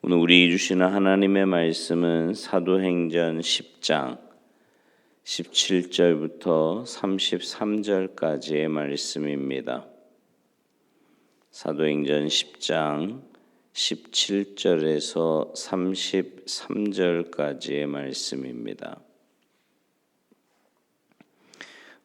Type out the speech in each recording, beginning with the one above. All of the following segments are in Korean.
오늘 우리 주시는 하나님의 말씀은 사도행전 10장 17절부터 33절까지의 말씀입니다. 사도행전 10장 17절에서 33절까지의 말씀입니다.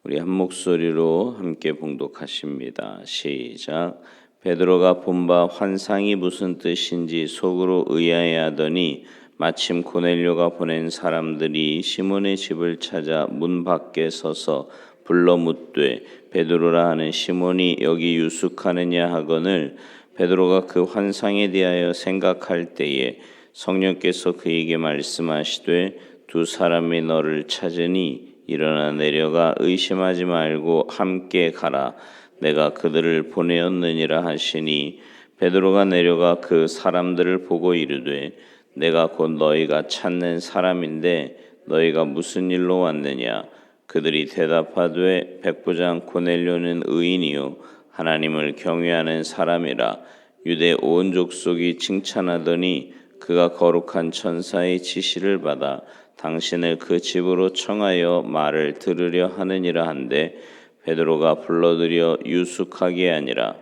우리 한 목소리로 함께 봉독하십니다. 시작. 베드로가 본 바 환상이 무슨 뜻인지 속으로 의아해하더니 마침 고넬료가 보낸 사람들이 시몬의 집을 찾아 문 밖에 서서 불러 묻되 베드로라 하는 시몬이 여기 유숙하느냐 하거늘 베드로가 그 환상에 대하여 생각할 때에 성령께서 그에게 말씀하시되 두 사람이 너를 찾으니 일어나 내려가 의심하지 말고 함께 가라. 내가 그들을 보내었느니라 하시니 베드로가 내려가 그 사람들을 보고 이르되 내가 곧 너희가 찾는 사람인데 너희가 무슨 일로 왔느냐. 그들이 대답하되 백부장 고넬료는 의인이요 하나님을 경외하는 사람이라. 유대 온 족속이 칭찬하더니 그가 거룩한 천사의 지시를 받아 당신을 그 집으로 청하여 말을 들으려 하느니라 한데 베드로가 불러들여 유숙하게 아니라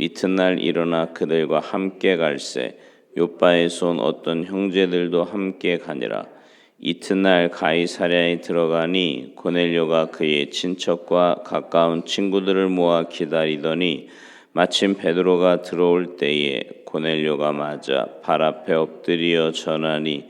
이튿날 일어나 그들과 함께 갈새 요빠에서 온 어떤 형제들도 함께 가니라. 이튿날 가이사랴에 들어가니 고넬료가 그의 친척과 가까운 친구들을 모아 기다리더니 마침 베드로가 들어올 때에 고넬료가 맞아 발 앞에 엎드려 전하니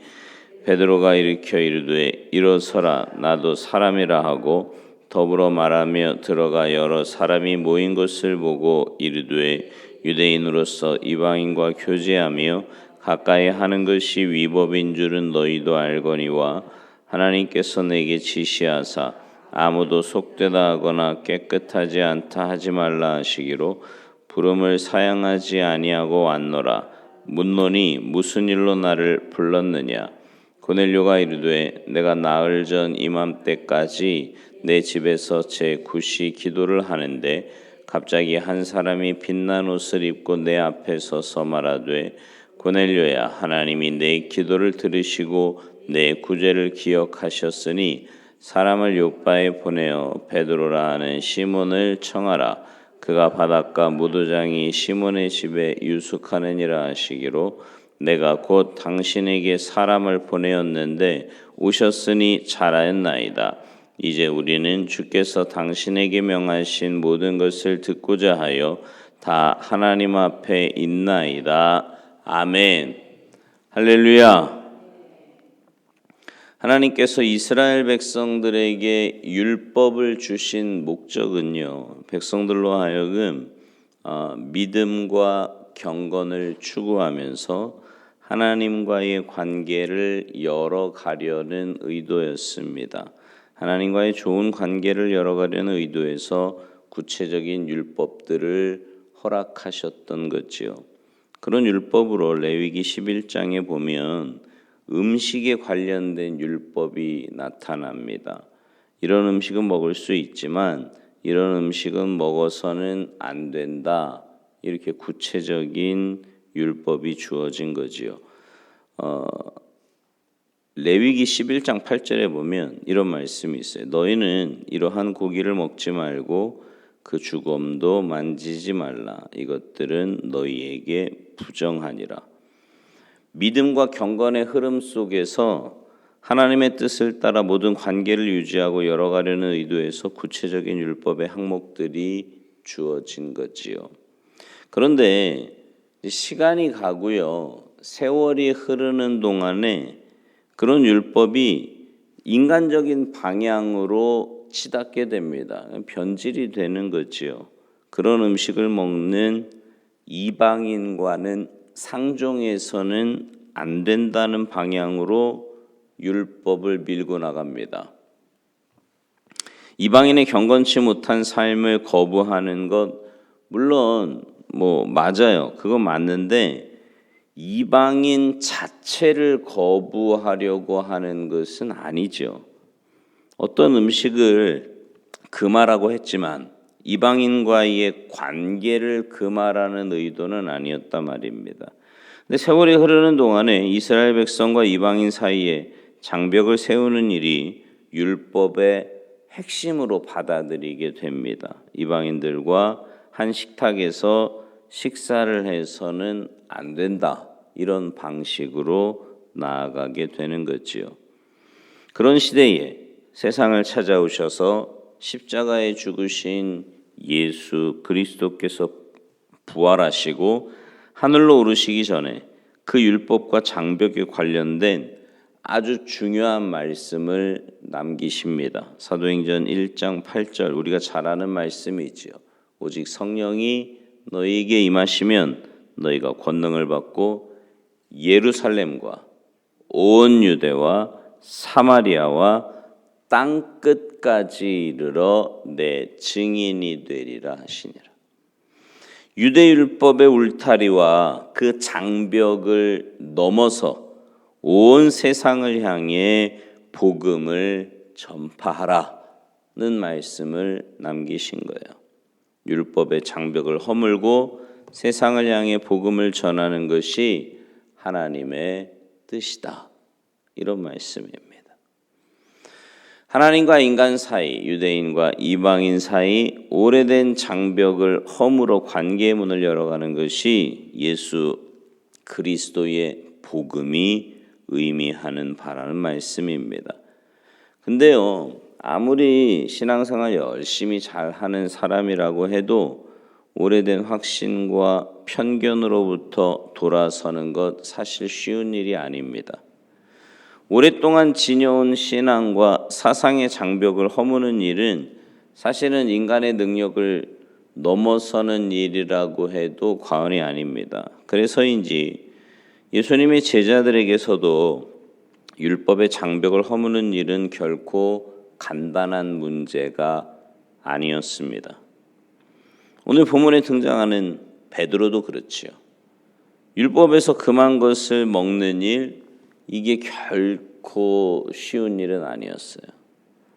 베드로가 일으켜 이르되 일어서라 나도 사람이라 하고 더불어 말하며 들어가 여러 사람이 모인 것을 보고 이르되 유대인으로서 이방인과 교제하며 가까이 하는 것이 위법인 줄은 너희도 알거니와 하나님께서 내게 지시하사 아무도 속되다 하거나 깨끗하지 않다 하지 말라 하시기로 부름을 사양하지 아니하고 왔노라. 묻노니 무슨 일로 나를 불렀느냐. 고넬료가 이르되 내가 나흘 전 이맘때까지 내 집에서 제 굿이 기도를 하는데 갑자기 한 사람이 빛난 옷을 입고 내 앞에 서서 말하되 고넬료야 하나님이 내 기도를 들으시고 내 구제를 기억하셨으니 사람을 요빠에 보내어 베드로라 하는 시몬을 청하라. 그가 바닷가 무도장이 시몬의 집에 유숙하느니라 하시기로 내가 곧 당신에게 사람을 보내었는데 오셨으니 잘하였나이다. 이제 우리는 주께서 당신에게 명하신 모든 것을 듣고자 하여 다 하나님 앞에 있나이다. 아멘. 할렐루야. 하나님께서 이스라엘 백성들에게 율법을 주신 목적은요, 백성들로 하여금 믿음과 경건을 추구하면서 하나님과의 관계를 열어가려는 의도였습니다. 하나님과의 좋은 관계를 열어가려는 의도에서 구체적인 율법들을 허락하셨던 거지요. 그런 율법으로 레위기 11장에 보면 음식에 관련된 율법이 나타납니다. 이런 음식은 먹을 수 있지만 이런 음식은 먹어서는 안 된다. 이렇게 구체적인 율법이 주어진 거지요. 레위기 11장 8절에 보면 이런 말씀이 있어요. 너희는 이러한 고기를 먹지 말고 그 주검도 만지지 말라. 이것들은 너희에게 부정하니라. 믿음과 경건의 흐름 속에서 하나님의 뜻을 따라 모든 관계를 유지하고 열어가려는 의도에서 구체적인 율법의 항목들이 주어진 거지요. 그런데 시간이 가고요. 세월이 흐르는 동안에 그런 율법이 인간적인 방향으로 치닫게 됩니다. 변질이 되는 거지요. 그런 음식을 먹는 이방인과는 상종해서는 안 된다는 방향으로 율법을 밀고 나갑니다. 이방인의 경건치 못한 삶을 거부하는 것 물론 맞아요. 그거 맞는데 이방인 자체를 거부하려고 하는 것은 아니죠. 어떤 음식을 금하라고 했지만 이방인과의 관계를 금하라는 의도는 아니었단 말입니다. 근데 세월이 흐르는 동안에 이스라엘 백성과 이방인 사이에 장벽을 세우는 일이 율법의 핵심으로 받아들이게 됩니다. 이방인들과 한 식탁에서 식사를 해서는 안 된다. 이런 방식으로 나아가게 되는 거지요. 그런 시대에 세상을 찾아오셔서 십자가에 죽으신 예수 그리스도께서 부활하시고 하늘로 오르시기 전에 그 율법과 장벽에 관련된 아주 중요한 말씀을 남기십니다. 사도행전 1장 8절 우리가 잘 아는 말씀이지요. 오직 성령이 너희에게 임하시면 너희가 권능을 받고 예루살렘과 온 유대와 사마리아와 땅 끝까지 이르러 내 증인이 되리라 하시니라. 유대율법의 울타리와 그 장벽을 넘어서 온 세상을 향해 복음을 전파하라는 말씀을 남기신 거예요. 율법의 장벽을 허물고 세상을 향해 복음을 전하는 것이 하나님의 뜻이다. 이런 말씀입니다. 하나님과 인간 사이, 유대인과 이방인 사이 오래된 장벽을 허물어 관계의 문을 열어가는 것이 예수 그리스도의 복음이 의미하는 바라는 말씀입니다. 근데요, 아무리 신앙생활 열심히 잘하는 사람이라고 해도 오래된 확신과 편견으로부터 돌아서는 것 사실 쉬운 일이 아닙니다. 오랫동안 지녀온 신앙과 사상의 장벽을 허무는 일은 사실은 인간의 능력을 넘어서는 일이라고 해도 과언이 아닙니다. 그래서인지 예수님의 제자들에게서도 율법의 장벽을 허무는 일은 결코 간단한 문제가 아니었습니다. 오늘 본문에 등장하는 베드로도 그렇지요. 율법에서 금한 것을 먹는 일, 이게 결코 쉬운 일은 아니었어요.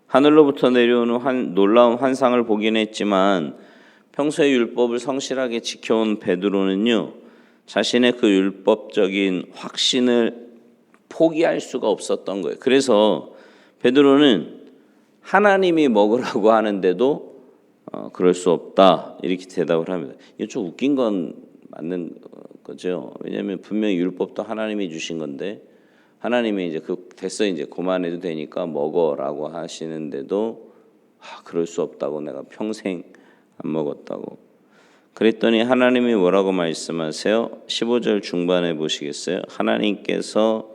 하늘로부터 내려오는 놀라운 환상을 보긴 했지만 평소에 율법을 성실하게 지켜온 베드로는요, 자신의 그 율법적인 확신을 포기할 수가 없었던 거예요. 그래서 베드로는 하나님이 먹으라고 하는데도 그럴 수 없다 이렇게 대답을 합니다. 이거 좀 웃긴 건 맞는 거죠. 왜냐하면 분명히 율법도 하나님이 주신 건데 하나님이 이제 됐어 이제 그만해도 되니까 먹어라고 하시는데도 그럴 수 없다고 내가 평생 안 먹었다고. 그랬더니 하나님이 뭐라고 말씀하세요? 15절 중반에 보시겠어요? 하나님께서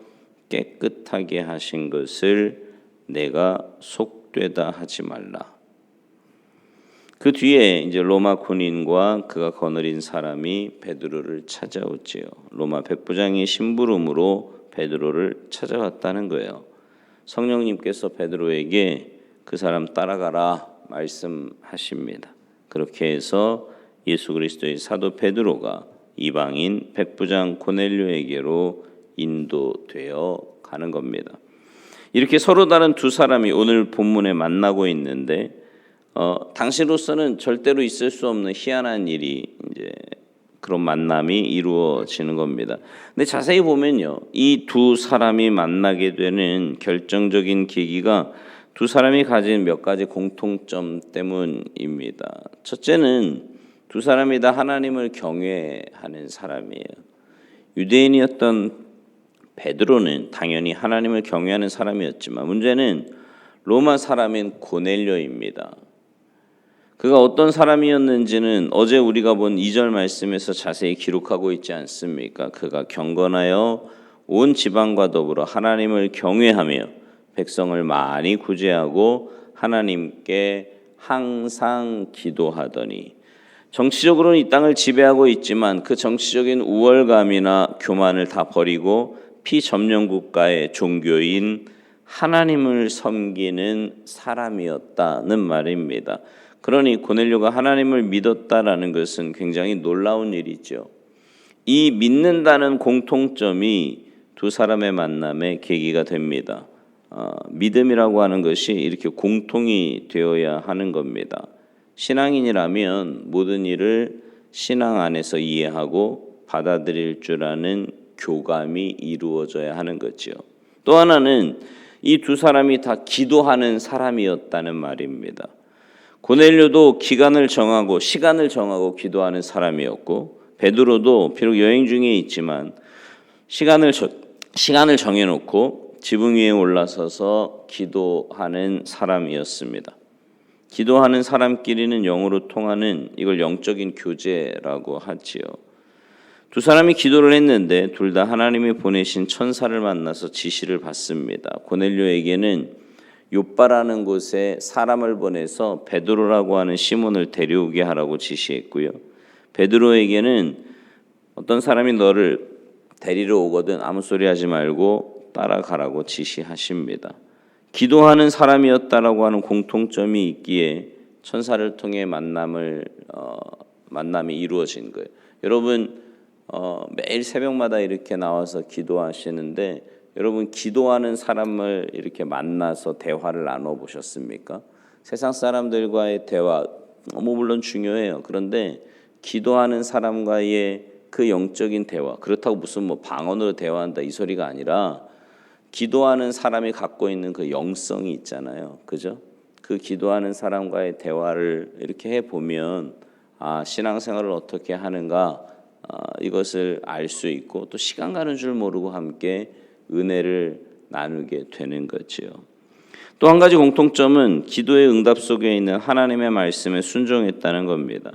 깨끗하게 하신 것을 내가 속되다 하지 말라. 그 뒤에 이제 로마 군인과 그가 거느린 사람이 베드로를 찾아오지요. 로마 백부장의 심부름으로 베드로를 찾아왔다는 거예요. 성령님께서 베드로에게 그 사람 따라가라 말씀하십니다. 그렇게 해서 예수 그리스도의 사도 베드로가 이방인 백부장 고넬료에게로 인도되어 가는 겁니다. 이렇게 서로 다른 두 사람이 오늘 본문에 만나고 있는데 당시로서는 절대로 있을 수 없는 희한한 일이 이제 그런 만남이 이루어지는 겁니다. 근데 자세히 보면요, 이 두 사람이 만나게 되는 결정적인 계기가 두 사람이 가진 몇 가지 공통점 때문입니다. 첫째는 두 사람이 다 하나님을 경외하는 사람이에요. 유대인이었던 베드로는 당연히 하나님을 경외하는 사람이었지만 문제는 로마 사람인 고넬료입니다. 그가 어떤 사람이었는지는 어제 우리가 본 2절 말씀에서 자세히 기록하고 있지 않습니까? 그가 경건하여 온 지방과 더불어 하나님을 경외하며 백성을 많이 구제하고 하나님께 항상 기도하더니, 정치적으로는 이 땅을 지배하고 있지만 그 정치적인 우월감이나 교만을 다 버리고 피점령 국가의 종교인 하나님을 섬기는 사람이었다는 말입니다. 그러니 고넬료가 하나님을 믿었다라는 것은 굉장히 놀라운 일이죠. 이 믿는다는 공통점이 두 사람의 만남의 계기가 됩니다. 믿음이라고 하는 것이 이렇게 공통이 되어야 하는 겁니다. 신앙인이라면 모든 일을 신앙 안에서 이해하고 받아들일 줄 아는 교감이 이루어져야 하는 거지요. 또 하나는 이 두 사람이 다 기도하는 사람이었다는 말입니다. 고넬료도 시간을 정하고 기도하는 사람이었고, 베드로도 비록 여행 중에 있지만 시간을 정해놓고 지붕 위에 올라서서 기도하는 사람이었습니다. 기도하는 사람끼리는 영으로 통하는, 이걸 영적인 교제라고 하지요. 두 사람이 기도를 했는데 둘 다 하나님이 보내신 천사를 만나서 지시를 받습니다. 고넬료에게는 욥바라는 곳에 사람을 보내서 베드로라고 하는 시몬을 데려오게 하라고 지시했고요. 베드로에게는 어떤 사람이 너를 데리러 오거든 아무 소리 하지 말고 따라가라고 지시하십니다. 기도하는 사람이었다라고 하는 공통점이 있기에 천사를 통해 만남이 이루어진 거예요. 여러분 매일 새벽마다 이렇게 나와서 기도하시는데 여러분 기도하는 사람을 이렇게 만나서 대화를 나눠보셨습니까? 세상 사람들과의 대화 너무 물론 중요해요. 그런데 기도하는 사람과의 그 영적인 대화, 그렇다고 무슨 뭐 방언으로 대화한다 이 소리가 아니라 기도하는 사람이 갖고 있는 그 영성이 있잖아요. 그죠? 그 기도하는 사람과의 대화를 이렇게 해보면 신앙생활을 어떻게 하는가 이것을 알 수 있고 또 시간 가는 줄 모르고 함께 은혜를 나누게 되는 거지요. 또 한 가지 공통점은 기도의 응답 속에 있는 하나님의 말씀에 순종했다는 겁니다.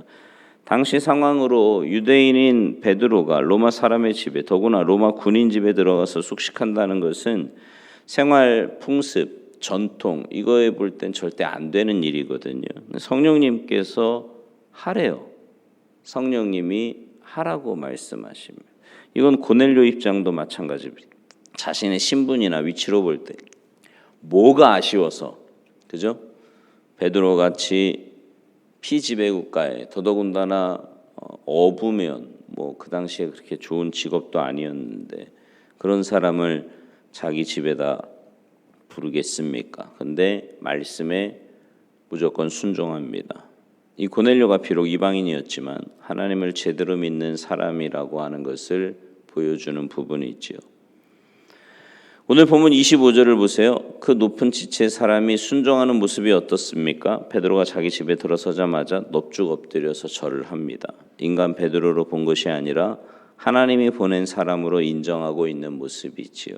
당시 상황으로 유대인인 베드로가 로마 사람의 집에, 더구나 로마 군인 집에 들어가서 숙식한다는 것은 생활 풍습, 전통 이거에 볼 땐 절대 안 되는 일이거든요. 성령님께서 하래요. 성령님이 하라고 말씀하십니다. 이건 고넬료 입장도 마찬가지입니다. 자신의 신분이나 위치로 볼 때 뭐가 아쉬워서, 그죠? 베드로 같이 피지배 국가에 더더군다나 어부면 뭐 그 당시에 그렇게 좋은 직업도 아니었는데 그런 사람을 자기 집에다 부르겠습니까? 근데 말씀에 무조건 순종합니다. 이 고넬료가 비록 이방인이었지만 하나님을 제대로 믿는 사람이라고 하는 것을 보여주는 부분이 있지요. 오늘 본문 25절을 보세요. 그 높은 지체의 사람이 순종하는 모습이 어떻습니까? 베드로가 자기 집에 들어서자마자 넙죽 엎드려서 절을 합니다. 인간 베드로로 본 것이 아니라 하나님이 보낸 사람으로 인정하고 있는 모습이지요.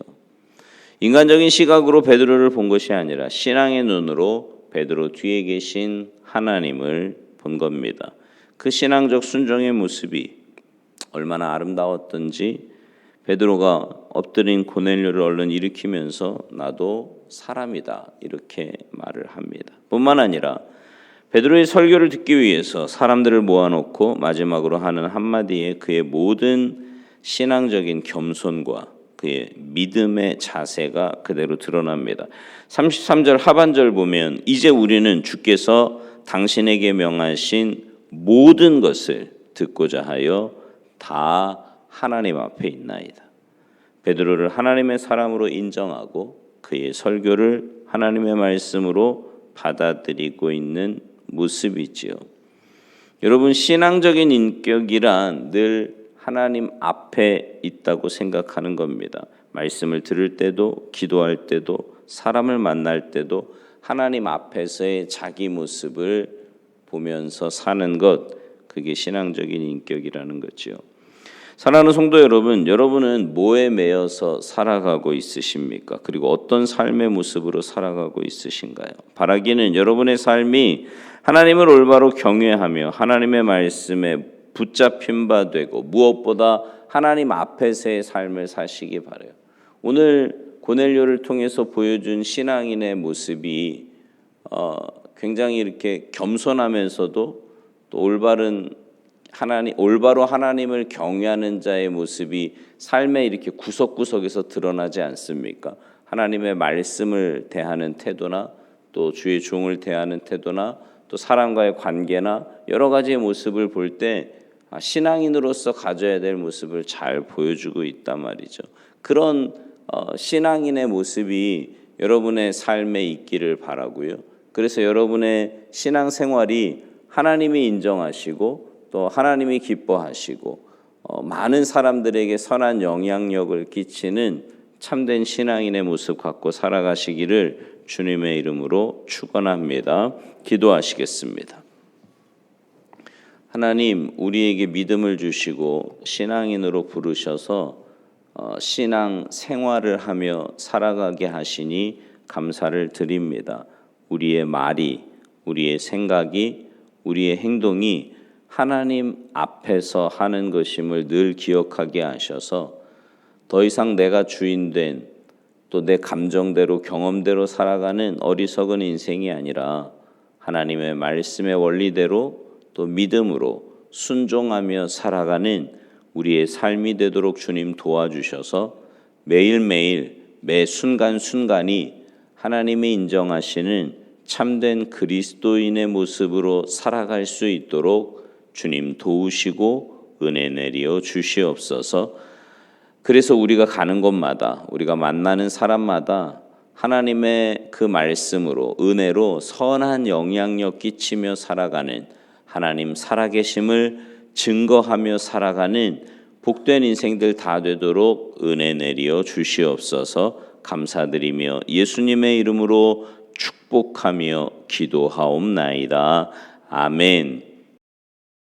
인간적인 시각으로 베드로를 본 것이 아니라 신앙의 눈으로 베드로 뒤에 계신 하나님을 본 겁니다. 그 신앙적 순종의 모습이 얼마나 아름다웠던지 베드로가 엎드린 고넬료를 얼른 일으키면서 나도 사람이다 이렇게 말을 합니다. 뿐만 아니라 베드로의 설교를 듣기 위해서 사람들을 모아놓고 마지막으로 하는 한마디에 그의 모든 신앙적인 겸손과 그의 믿음의 자세가 그대로 드러납니다. 33절 하반절 보면 이제 우리는 주께서 당신에게 명하신 모든 것을 듣고자 하여 다 하나님 앞에 있나이다. 베드로를 하나님의 사람으로 인정하고 그의 설교를 하나님의 말씀으로 받아들이고 있는 모습이지요. 여러분 신앙적인 인격이란 늘 하나님 앞에 있다고 생각하는 겁니다. 말씀을 들을 때도 기도할 때도 사람을 만날 때도 하나님 앞에서의 자기 모습을 보면서 사는 것, 그게 신앙적인 인격이라는 거지요. 사랑하는 성도 여러분, 여러분은 뭐에 매여서 살아가고 있으십니까? 그리고 어떤 삶의 모습으로 살아가고 있으신가요? 바라기는 여러분의 삶이 하나님을 올바로 경외하며 하나님의 말씀에 붙잡힌 바 되고 무엇보다 하나님 앞에서의 삶을 사시기 바라요. 오늘 고넬료를 통해서 보여준 신앙인의 모습이 굉장히 이렇게 겸손하면서도 또 올바로 하나님을 경외하는 자의 모습이 삶의 이렇게 구석구석에서 드러나지 않습니까? 하나님의 말씀을 대하는 태도나 또 주의 종을 대하는 태도나 또 사람과의 관계나 여러 가지의 모습을 볼 때 신앙인으로서 가져야 될 모습을 잘 보여주고 있단 말이죠. 그런 신앙인의 모습이 여러분의 삶에 있기를 바라고요. 그래서 여러분의 신앙생활이 하나님이 인정하시고 또 하나님이 기뻐하시고 많은 사람들에게 선한 영향력을 끼치는 참된 신앙인의 모습 갖고 살아가시기를 주님의 이름으로 축원합니다. 기도하시겠습니다. 하나님, 우리에게 믿음을 주시고 신앙인으로 부르셔서 신앙 생활을 하며 살아가게 하시니 감사를 드립니다. 우리의 말이, 우리의 생각이, 우리의 행동이 하나님 앞에서 하는 것임을 늘 기억하게 하셔서 더 이상 내가 주인된 또 내 감정대로 경험대로 살아가는 어리석은 인생이 아니라 하나님의 말씀의 원리대로 또 믿음으로 순종하며 살아가는 우리의 삶이 되도록 주님 도와주셔서 매일매일 매 순간순간이 하나님이 인정하시는 참된 그리스도인의 모습으로 살아갈 수 있도록 주님 도우시고 은혜 내려 주시옵소서. 그래서 우리가 가는 곳마다 우리가 만나는 사람마다 하나님의 그 말씀으로 은혜로 선한 영향력 끼치며 살아가는 하나님 살아계심을 증거하며 살아가는 복된 인생들 다 되도록 은혜 내려 주시옵소서. 감사드리며 예수님의 이름으로 축복하며 기도하옵나이다. 아멘.